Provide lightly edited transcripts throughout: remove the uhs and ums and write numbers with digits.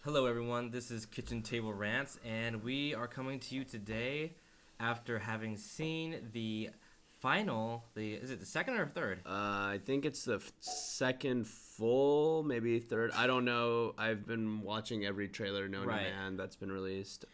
Hello, everyone. This is Kitchen Table Rants, and we are coming to you today after having seen the final. Is it the second or third? I think it's the second full, maybe third. I don't know. I've been watching every trailer known to Right. man that's been released.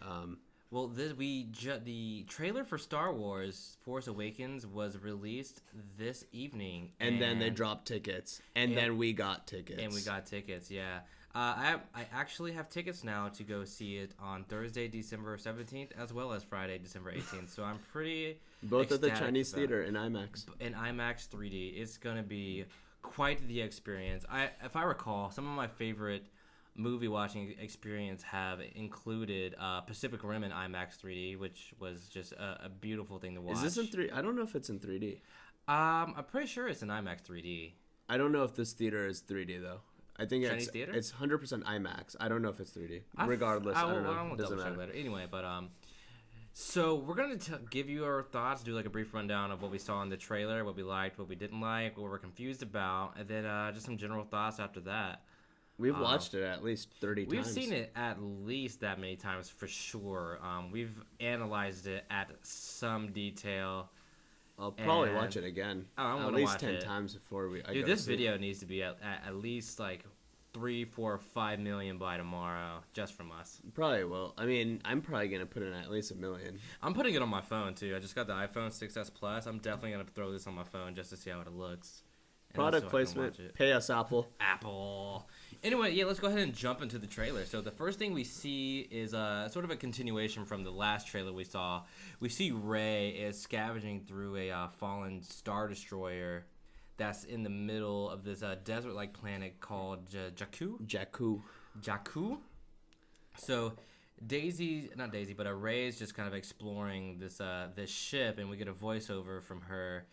Well, the trailer for Star Wars: Force Awakens was released this evening, and then they dropped tickets, and then we got tickets. And we got tickets. Yeah. I actually have tickets now to go see it on Thursday, December 17th, as well as Friday, December 18th. So I'm pretty both at the ecstatic Chinese about theater in IMAX. in IMAX 3D. It's gonna be quite the experience. If I recall, some of my favorite movie watching experience have included Pacific Rim in IMAX 3D, which was just a beautiful thing to watch. Is this in 3D? I don't know if it's in 3D. I'm pretty sure it's in IMAX 3D. I don't know if this theater is 3D though. I think Chinese theater? it's 100% IMAX. I don't know if it's 3D. Regardless, I don't know. I will Doesn't double check matter. later. Anyway, but so we're gonna give you our thoughts, do like a brief rundown of what we saw in the trailer, what we liked, what we didn't like, what we're confused about, and then just some general thoughts after that. We've watched it at least 30 times. We've seen it at least that many times for sure. We've analyzed it at some detail. I'll probably watch it again. I'm at gonna least watch 10 it. times before we. Dude, this video needs to be at least like 3, 4, 5 million by tomorrow, just from us. Probably will. I mean, I'm probably gonna put in at least 1 million. I'm putting it on my phone too. I just got the iPhone 6s Plus. I'm definitely gonna throw this on my phone just to see how it looks. And Product so I can watch placement. it. Pay us, Apple. Apple. Anyway, yeah, let's go ahead and jump into the trailer. So the first thing we see is sort of a continuation from the last trailer we saw. We see Rey is scavenging through a fallen Star Destroyer that's in the middle of this desert-like planet called Jakku. Jakku. So not Daisy, but Rey is just kind of exploring this ship, and we get a voiceover from her.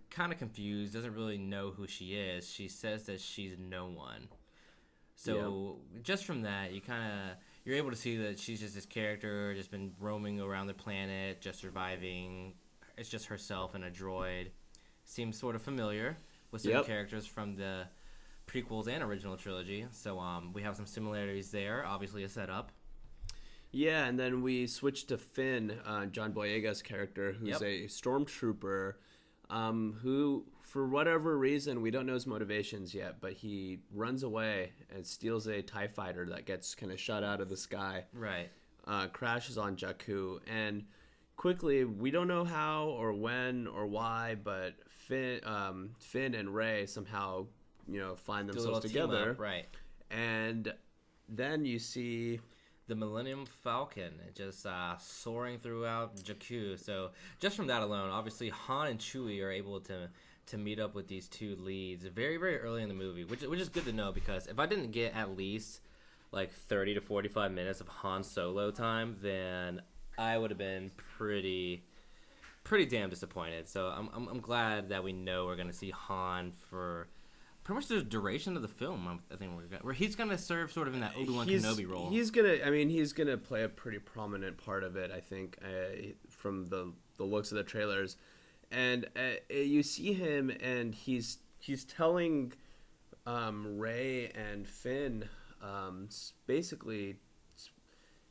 Kind of confused, doesn't really know who she is. She says that she's no one. So just from that, you're able to see that she's just this character, just been roaming around the planet, just surviving. It's just herself and a droid. Seems sort of familiar with certain characters from the prequels and original trilogy. So we have some similarities there. Obviously, a setup. Yeah, and then we switch to Finn, John Boyega's character, who's a stormtrooper. Who, for whatever reason, we don't know his motivations yet, but he runs away and steals a TIE fighter that gets kind of shot out of the sky. Right. Crashes on Jakku, and quickly, we don't know how or when or why, but Finn and Rey somehow, find themselves together. Up, right. And then you see the Millennium Falcon just soaring throughout Jakku. So just from that alone, obviously Han and Chewie are able to meet up with these two leads very, very early in the movie, which is good to know, because if I didn't get at least like 30 to 45 minutes of Han Solo time, then I would have been pretty damn disappointed. So I'm glad that we know we're going to see Han for pretty much the duration of the film. I think where he's gonna serve sort of in that Obi-Wan Kenobi role. He's gonna play a pretty prominent part of it, I think, from the looks of the trailers, and you see him, and he's telling Rey and Finn, basically,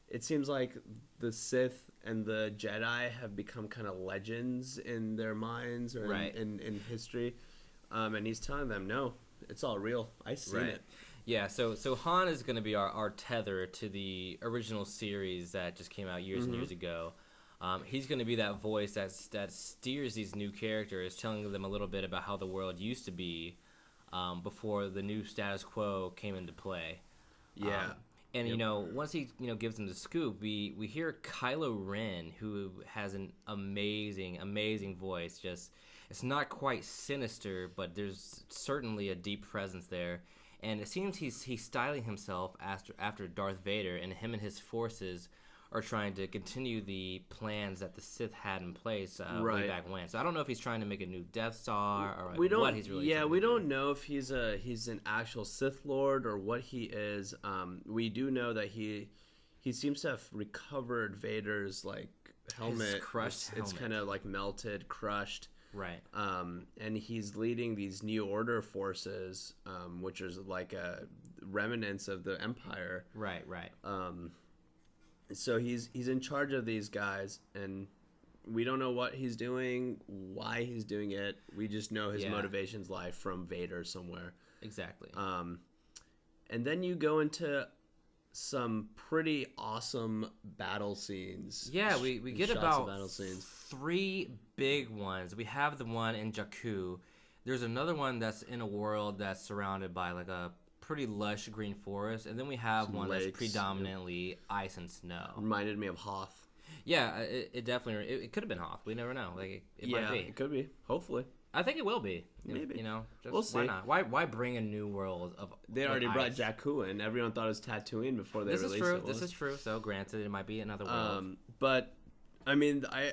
it seems like the Sith and the Jedi have become kind of legends in their minds or in history, and he's telling them no. It's all real. I've seen it. Yeah, so Han is going to be our tether to the original series that just came out years and years ago. He's going to be that voice that steers these new characters, telling them a little bit about how the world used to be before the new status quo came into play. Yeah. And, once he, gives them the scoop, we hear Kylo Ren, who has an amazing, amazing voice. Just, it's not quite sinister, but there's certainly a deep presence there. And it seems he's styling himself after Darth Vader, and him and his forces are trying to continue the plans that the Sith had in place way back when. So I don't know if he's trying to make a new Death Star or what he's really trying to do. We don't know if he's an actual Sith Lord or what he is. We do know that he seems to have recovered Vader's helmet. His crushed helmet. It's kind of melted, crushed. Right. And he's leading these New Order forces, which is remnants of the Empire. Right. So he's in charge of these guys, and we don't know what he's doing, why he's doing it. We just know his motivations lie from Vader somewhere. Exactly. And then you go into some pretty awesome battle scenes. Yeah, we get about battle scenes. 3 big ones. We have the one in Jakku. There's another one that's in a world that's surrounded by like a pretty lush green forest, and then we have Some one lakes, that's predominantly ice and snow. Reminded me of Hoth. Yeah, it definitely it could have been Hoth. We never know. Like it might be. It could be. Hopefully. I think it will be. Maybe. You know, just, We'll see. Why not? Why bring a new world of? They already brought ice? Jakku in. Everyone thought it was Tatooine before they released it. This is true. So granted, it might be another world. But I mean, I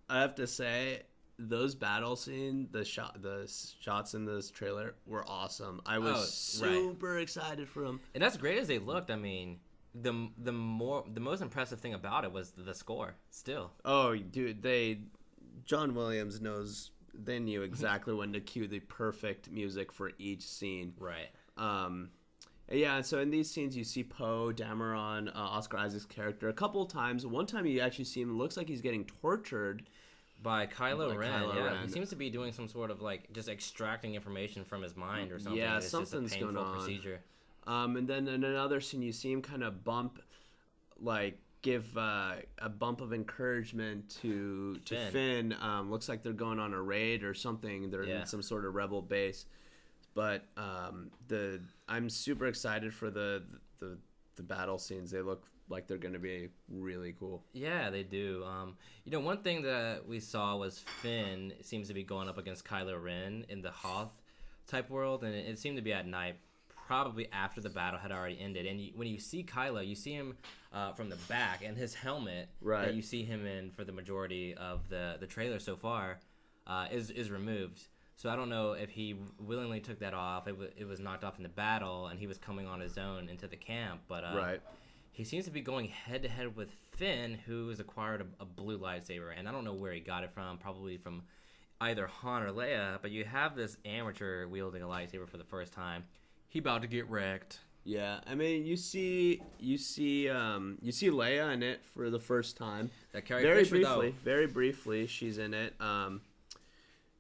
have to say, those battle scenes, the shots in this trailer were awesome. I was super excited for them. And as great as they looked, I mean, the most impressive thing about it was the score. Still. Oh, dude, John Williams knows. They knew exactly when to cue the perfect music for each scene. Right. Yeah, so in these scenes, you see Poe Dameron, Oscar Isaac's character, a couple of times. One time you actually see him, looks like he's getting tortured. By Kylo Ren, Ren. He seems to be doing some sort of, like, just extracting information from his mind or something. Yeah, it's something's just a painful going on. procedure. And then in another scene, you see him kind of give a bump of encouragement to Finn. Looks like they're going on a raid or something. They're in some sort of rebel base. But I'm super excited for the battle scenes. They look like they're going to be really cool. Yeah, they do. One thing that we saw was Finn seems to be going up against Kylo Ren in the Hoth type world, and it seemed to be at night, probably after the battle had already ended. And when you see Kylo, you see him from the back, and his helmet that you see him in for the majority of the trailer so far is removed. So I don't know if he willingly took that off. It was knocked off in the battle, and he was coming on his own into the camp. But he seems to be going head-to-head with Finn, who has acquired a blue lightsaber. And I don't know where he got it from, probably from either Han or Leia. But you have this amateur wielding a lightsaber for the first time. He about to get wrecked. Yeah, I mean, you see Leia in it for the first time. That Carrie Fisher, very briefly, she's in it.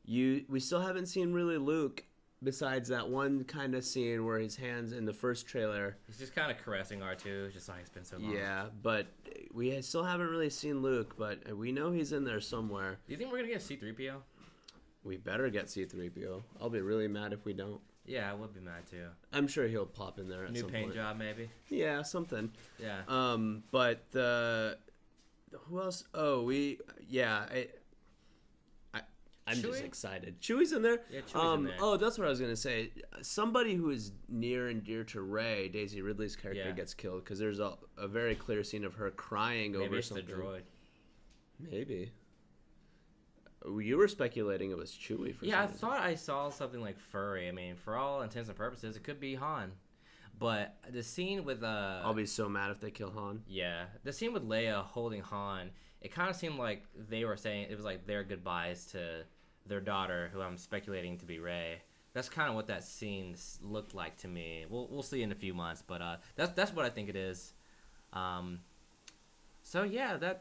We still haven't seen really Luke, besides that one kind of scene where his hands in the first trailer. He's just kind of caressing R2, just like it's been so long. Yeah, but we still haven't really seen Luke, but we know he's in there somewhere. Do you think we're gonna get C-3PO? We better get C-3PO. I'll be really mad if we don't. Yeah, I would be mad too. I'm sure he'll pop in there at some point. New paint job, maybe? Yeah, something. Yeah. But who else? Oh, I'm just excited. Chewie's in there. Yeah, Chewie's in there. Oh, that's what I was gonna say. Somebody who is near and dear to Rey, Daisy Ridley's character, gets killed because there's a very clear scene of her crying over something. Maybe it's the droid. Maybe. You were speculating it was Chewie for some reason. I thought I saw something like furry. I mean, for all intents and purposes, it could be Han. But the scene with I'll be so mad if they kill Han. Yeah, the scene with Leia holding Han, it kind of seemed like they were saying it was like their goodbyes to their daughter, who I'm speculating to be Rey. That's kind of what that scene looked like to me. We'll see in a few months, but that's what I think it is. So yeah, that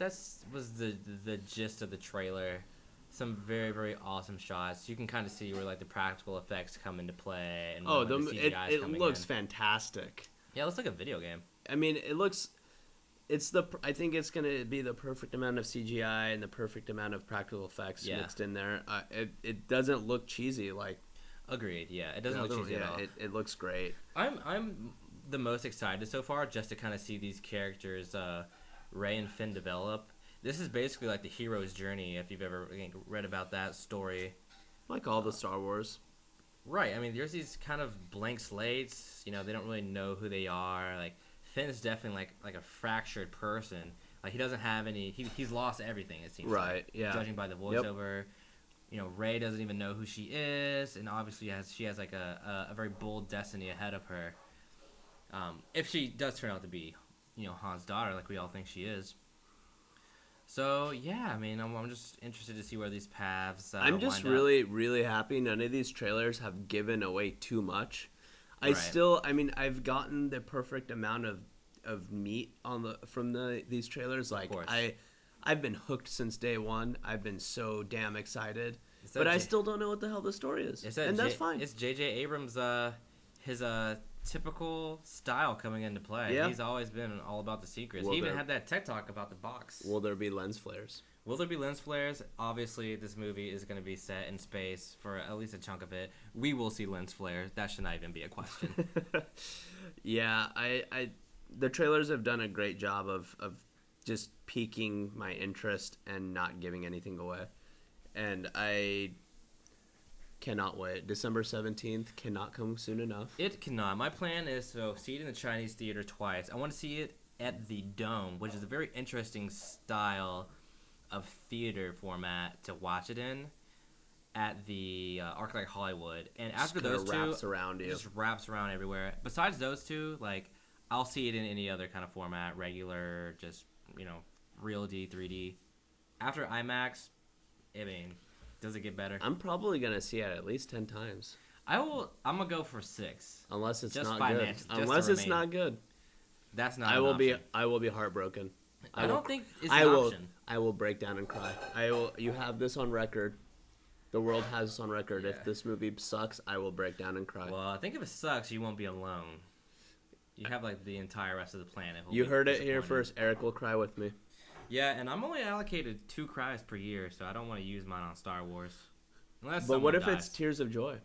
was the gist of the trailer. Some very, very awesome shots. You can kind of see where like the practical effects come into play. And it looks fantastic. Yeah, it looks like a video game. I mean, I think it's gonna be the perfect amount of CGI and the perfect amount of practical effects mixed in there. It doesn't look cheesy. Like, agreed. Yeah, it doesn't look cheesy at all. It looks great. I'm the most excited so far just to kind of see these characters, Rey and Finn, develop. This is basically like the hero's journey, if you've ever read about that story. Like all the Star Wars. Right. I mean, there's these kind of blank slates. They don't really know who they are. Like, Finn is definitely like a fractured person. Like, he doesn't have any... He's lost everything, it seems. Right, like, yeah. Judging by the voiceover. Yep. Rey doesn't even know who she is. And obviously she has like a very bold destiny ahead of her. If she does turn out to be, Han's daughter, like we all think she is. So, yeah, I mean, I'm just interested to see where these paths I'm just really, really happy none of these trailers have given away too much. I mean, I've gotten the perfect amount of meat from these trailers. Like I've been hooked since day one. I've been so damn excited, but I still don't know what the hell the story is, and that's fine. It's J.J. Abrams' his typical style coming into play. Yeah. He's always been all about the secrets. He even had that TED Talk about the box. Will there be lens flares? Will there be lens flares? Obviously, this movie is going to be set in space for at least a chunk of it. We will see lens flares. That should not even be a question. Yeah, the trailers have done a great job of just piquing my interest and not giving anything away. And I cannot wait. December 17th cannot come soon enough. It cannot. My plan is to see it in the Chinese theater twice. I want to see it at the Dome, which is a very interesting style of theater format to watch it in, at the ArcLight Hollywood. And after those two, wraps around you. Just wraps around everywhere. Besides those two, like, I'll see it in any other kind of format, regular, just, real D, 3D. After IMAX, I mean, does it get better? I'm probably going to see it at least 10 times. I'm going to go for 6. Unless it's just not good. Unless it's not good. That's not I will be heartbroken. I don't think it's an option. I will break down and cry. You have this on record. The world has this on record. Yeah. If this movie sucks, I will break down and cry. Well, I think if it sucks, you won't be alone. You have, like, the entire rest of the planet. You heard it here first. Eric will cry with me. Yeah, and I'm only allocated 2 cries per year, so I don't want to use mine on Star Wars. But what if it's tears of joy?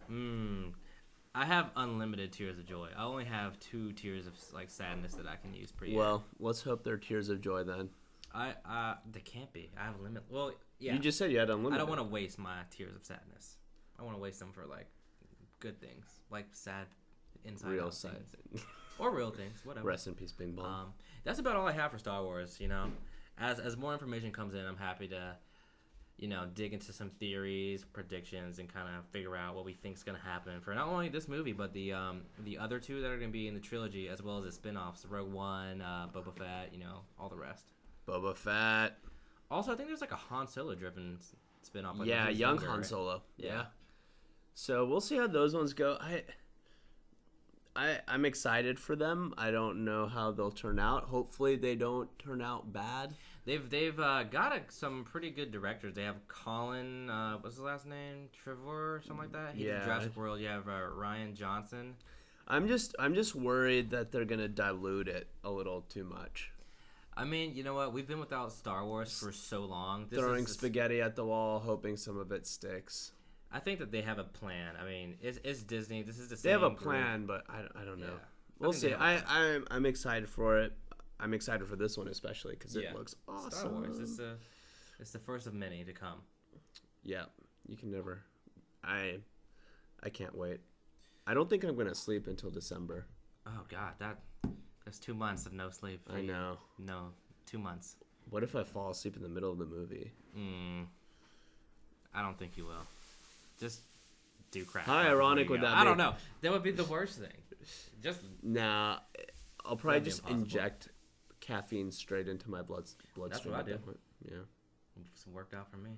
I have unlimited tears of joy. I only have 2 tears of sadness that I can use per year. Well, let's hope they're tears of joy then. They can't be. I have a limit. Well, yeah. You just said you had unlimited. I don't want to waste my tears of sadness. I want to waste them for good things, like sad inside real out sad things. Or real things, whatever. Rest in peace, Bing Bong. That's about all I have for Star Wars. As more information comes in, I'm happy to dig into some theories, predictions, and kind of figure out what we think is going to happen for not only this movie, but the other 2 that are going to be in the trilogy, as well as the spin-offs, Rogue One, Boba Fett, all the rest. Boba Fett. Also, I think there's a Han Solo-driven spin-off. Yeah, young Han Solo. Yeah. So we'll see how those ones go. I'm excited for them. I don't know how they'll turn out. Hopefully they don't turn out bad. They've got some pretty good directors. They have Colin, what's his last name? Trevor or something like that. He did Jurassic World. You have Ryan Johnson. I'm just worried that they're gonna dilute it a little too much. I mean, you know what? We've been without Star Wars for so long. Throwing spaghetti at the wall, hoping some of it sticks. I think that they have a plan. I mean, it's Disney. This is the same. They have a plan, but I don't know. Yeah. We'll see. I'm excited for it. I'm excited for this one especially because it looks awesome. Star Wars. It's the first of many to come. Yeah, you can never. I can't wait. I don't think I'm gonna sleep until December. Oh God, that's 2 months of no sleep. I know. No, 2 months. What if I fall asleep in the middle of the movie? I don't think you will. Just do crap. How ironic would that be? I don't know. That would be the worst thing. Just I'll probably just inject caffeine straight into my bloodstream. That's what I do. Yeah. It's worked out for me.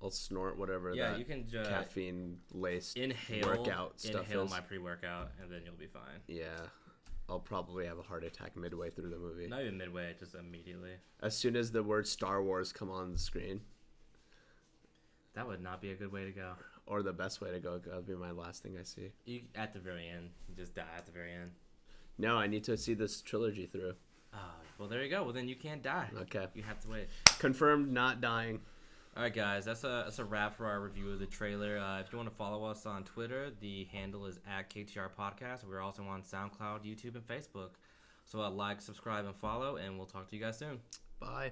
I'll snort whatever you can caffeine laced workout stuff inhale is. My pre-workout, and then you'll be fine. Yeah. I'll probably have a heart attack midway through the movie. Not even midway, just immediately. As soon as the word Star Wars come on the screen. That would not be a good way to go. Or the best way to go. That would be my last thing I see. At the very end. You just die at the very end. No, I need to see this trilogy through. Oh, well, there you go. Well, then you can't die. Okay. You have to wait. Confirmed not dying. All right, guys. That's a wrap for our review of the trailer. If you want to follow us on Twitter, the handle is @KTR Podcast. We're also on SoundCloud, YouTube, and Facebook. So like, subscribe, and follow, and we'll talk to you guys soon. Bye.